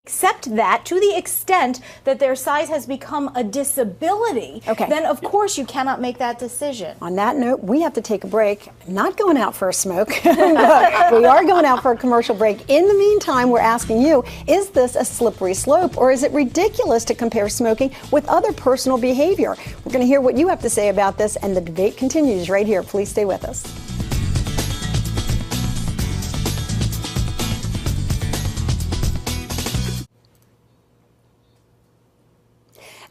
accept that to the extent that their size has become a disability, then of course you cannot make that decision. On that note, we have to take a break. Not going out for a smoke, but we are going out for a commercial break. In the meantime, we're asking you, is this a slippery slope, or is it ridiculous to compare smoking with other personal behavior? We're going to hear what you have to say about this, and the debate continues right here. Please stay with us.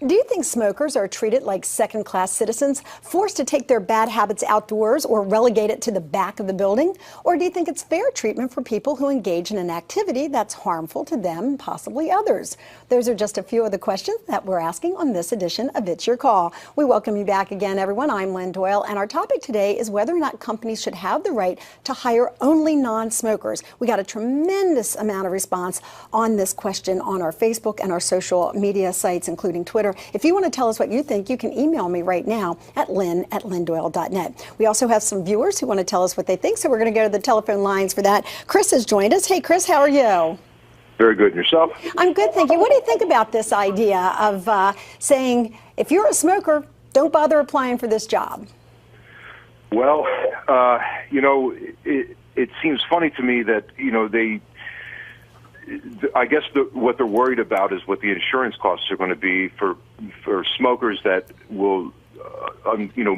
Do you think smokers are treated like second-class citizens, forced to take their bad habits outdoors or relegated to the back of the building? Or do you think it's fair treatment for people who engage in an activity that's harmful to them and possibly others? Those are just a few of the questions that we're asking on this edition of It's Your Call. We welcome you back again, everyone. I'm Lynn Doyle, and our topic today is whether or not companies should have the right to hire only non-smokers. We got a tremendous amount of response on this question on our Facebook and our social media sites, including Twitter. If you want to tell us what you think, you can email me right now at lynn@lynndoyle.net. We also have some viewers who want to tell us what they think, so we're going to go to the telephone lines for that. Chris has joined us. Hey, Chris, how are you? Very good. And yourself? I'm good, thank you. What do you think about this idea of saying, if you're a smoker, don't bother applying for this job? Well, it seems funny to me that, I guess what they're worried about is what the insurance costs are going to be for smokers that will,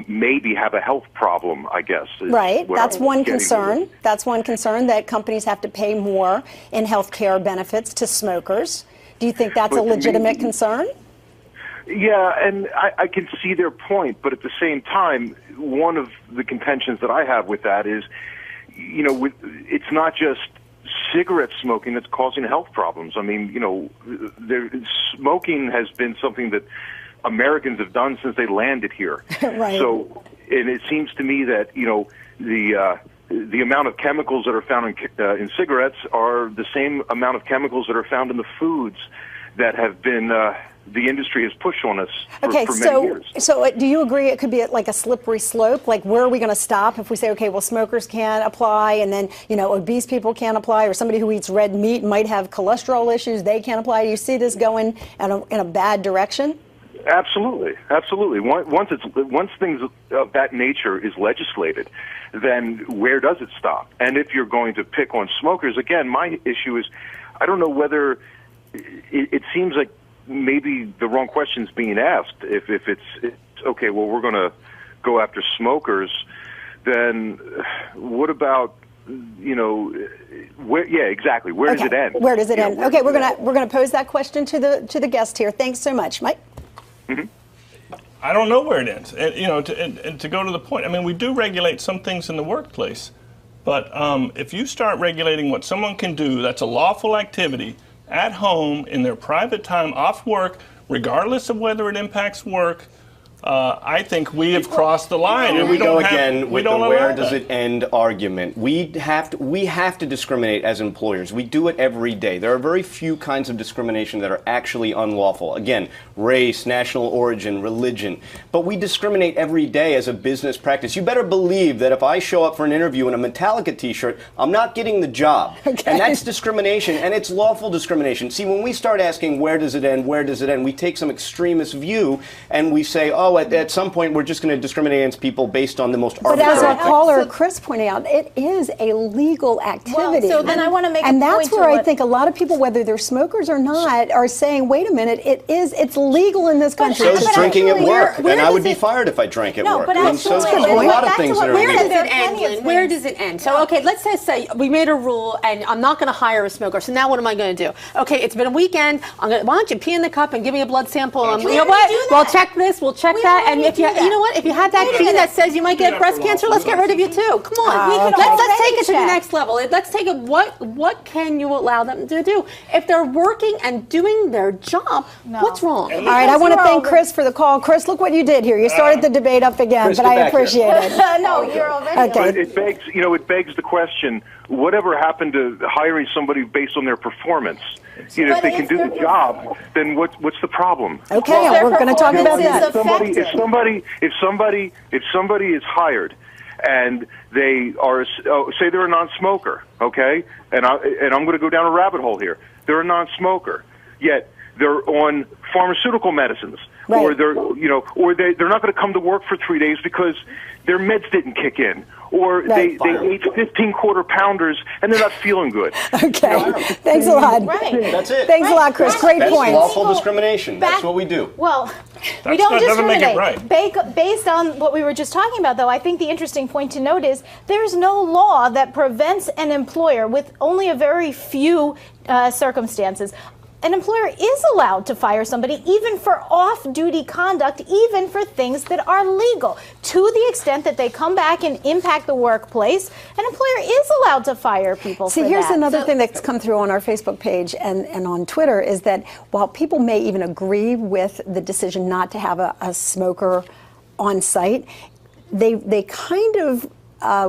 maybe have a health problem, I guess. Right. That's one concern. That's one concern, that companies have to pay more in health care benefits to smokers. Do you think that's a legitimate concern? Yeah, and I can see their point, but at the same time, one of the contentions that I have with that is, it's not just cigarette smoking that's causing health problems. I mean, smoking has been something that Americans have done since they landed here. Right. So, and it seems to me that, the amount of chemicals that are found in cigarettes are the same amount of chemicals that are found in the foods that have been the industry has pushed on us for many years. So do you agree it could be like a slippery slope? Like, where are we going to stop if we say, okay, well, smokers can't apply, and then, obese people can't apply, or somebody who eats red meat might have cholesterol issues, they can't apply? Do you see this going in a bad direction? Absolutely, absolutely. Once things of that nature is legislated, then where does it stop? And if you're going to pick on smokers, again, my issue is, I don't know whether it seems like maybe the wrong question's being asked. If it's okay, well, we're going to go after smokers, then what about, where? Yeah, exactly. Where does it end? Where does it end? Okay, we're gonna pose that question to the guest here. Thanks so much, Mike. Mm-hmm. I don't know where it ends. And, to go to the point, I mean, we do regulate some things in the workplace, but if you start regulating what someone can do, that's a lawful activity at home in their private time off work, regardless of whether it impacts work, I think we have crossed the line. Here and we go again with the where does that. it end argument. We have to discriminate as employers. We do it every day. There are very few kinds of discrimination that are actually unlawful. Again, race, national origin, religion. But we discriminate every day as a business practice. You better believe that if I show up for an interview in a Metallica t-shirt, I'm not getting the job. Okay. And that's discrimination, and it's lawful discrimination. See, when we start asking where does it end, we take some extremist view and we say, oh, at some point we're just going to discriminate against people based on the most arbitrary. But as our caller Chris pointed out, it is a legal activity. Well, so then I want to make and a point that's where I think a lot of people, whether they're smokers or not, are saying, wait a minute, it's legal in this country. So is drinking at work, and I would be fired if I drank at work. But and so there's a lot of things that are illegal. Where does it end? So, okay, let's just say we made a rule, and I'm not going to hire a smoker. So now what am I going to do? Okay, it's been a weekend. Why don't you pee in the cup and give me a blood sample? And you know what? We'll check this. We'll check that. And if you know what? If you have that gene that says you might get breast cancer, let's get rid of you too. Come on. Let's take it to the next level. Let's take it. What can you allow them to do? If they're working and doing their job, what's wrong? All right, I want to thank Chris for the call. Chris, look what you did here. You started the debate up again, Chris, but I appreciate it. No, you're already okay. But it begs the question, whatever happened to hiring somebody based on their performance? If they can do the job, then what's the problem? Okay, we're going to talk about that. If somebody is hired and they are, say they're a non-smoker, okay, and I'm going to go down a rabbit hole here. they're a non-smoker, yet they're on pharmaceutical medicines, right. or they're not going to come to work for 3 days because their meds didn't kick in, or right. they ate 15 quarter pounders and they're not feeling good. Okay, thanks a lot. Right. That's it. Thanks a lot, Chris. Great That's point. lawful discrimination. That's what we do. Well, we don't doesn't make it discriminate. right. Based on what we were just talking about, though, I think the interesting point to note is there's no law that prevents an employer, with only a very few circumstances. An employer is allowed to fire somebody even for off-duty conduct, even for things that are legal. To the extent that they come back and impact the workplace, an employer is allowed to fire people for that. See, here's another thing that's come through on our Facebook page and on Twitter is that while people may even agree with the decision not to have a smoker on site, they kind of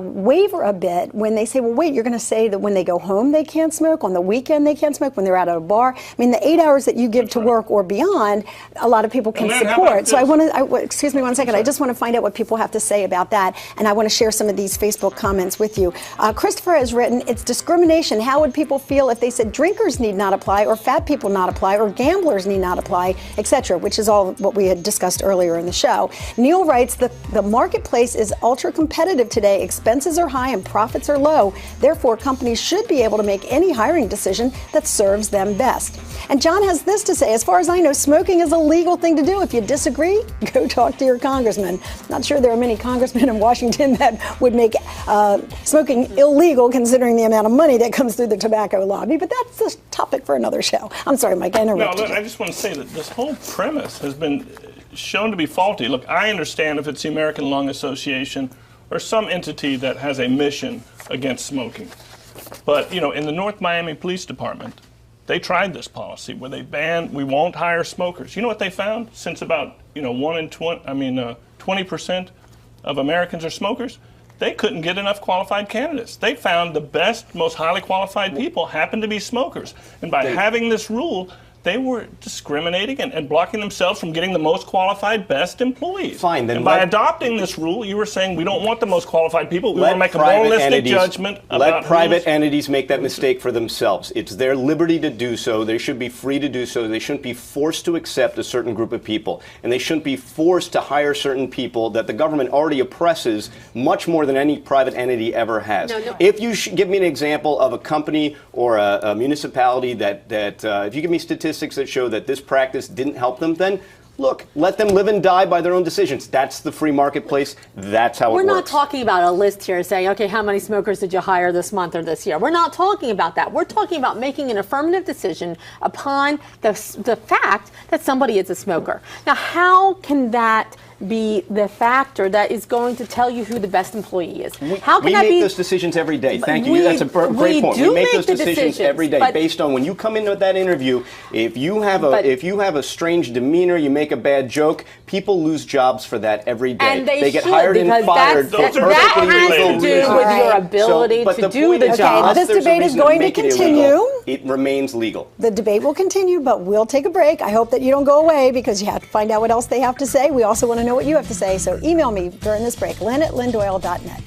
waver a bit when they say, well, wait, you're going to say that when they go home they can't smoke, on the weekend they can't smoke, when they're out at a bar. I mean, the 8 hours that you give to work or beyond, a lot of people can support. So I want to, excuse me one second, I just want to find out what people have to say about that, and I want to share some of these Facebook comments with you. Christopher has written, it's discrimination. How would people feel if they said drinkers need not apply, or fat people not apply, or gamblers need not apply, etc., which is all what we had discussed earlier in the show. Neil writes, the marketplace is ultra competitive today. Expenses are high and profits are low. Therefore, companies should be able to make any hiring decision that serves them best. And John has this to say, as far as I know, smoking is a legal thing to do. If you disagree, go talk to your congressman. Not sure there are many congressmen in Washington that would make smoking illegal, considering the amount of money that comes through the tobacco lobby, but that's a topic for another show. I'm sorry, Mike, I interrupted you. I just want to say that this whole premise has been shown to be faulty. Look, I understand if it's the American Lung Association or some entity that has a mission against smoking. But, in the North Miami Police Department, they tried this policy where they banned, we won't hire smokers. You know what they found? Since about, 20% of Americans are smokers, they couldn't get enough qualified candidates. They found the best, most highly qualified people happen to be smokers. And by having this rule, they were discriminating and blocking themselves from getting the most qualified, best employees. Fine, then and by adopting this rule, you were saying we don't want the most qualified people. We want to make a moralistic judgment about Let private entities make that mistake for themselves. It's their liberty to do so. They should be free to do so. They shouldn't be forced to accept a certain group of people. And they shouldn't be forced to hire certain people that the government already oppresses much more than any private entity ever has. No. If you give me an example of a company or a municipality that if you give me statistics that show that this practice didn't help them, then look, let them live and die by their own decisions. That's the free marketplace. That's how it works. We're not talking about a list here saying, okay, how many smokers did you hire this month or this year? We're not talking about that. We're talking about making an affirmative decision upon the fact that somebody is a smoker. Now, how can that be the factor that is going to tell you who the best employee is? How can we that make be? those decisions every day. Thank you. That's a great point. We make those decisions every day based on when you come into that interview. If you have a strange demeanor, you make a bad joke, people lose jobs for that every day. And they get hired and fired for perfectly that has to do legal with reasons. your ability to do the job. This debate is going to continue. It remains legal. The debate will continue, but we'll take a break. I hope that you don't go away because you have to find out what else they have to say. We also want to know what you have to say, so email me during this break, Lynn@lynndoyle.net.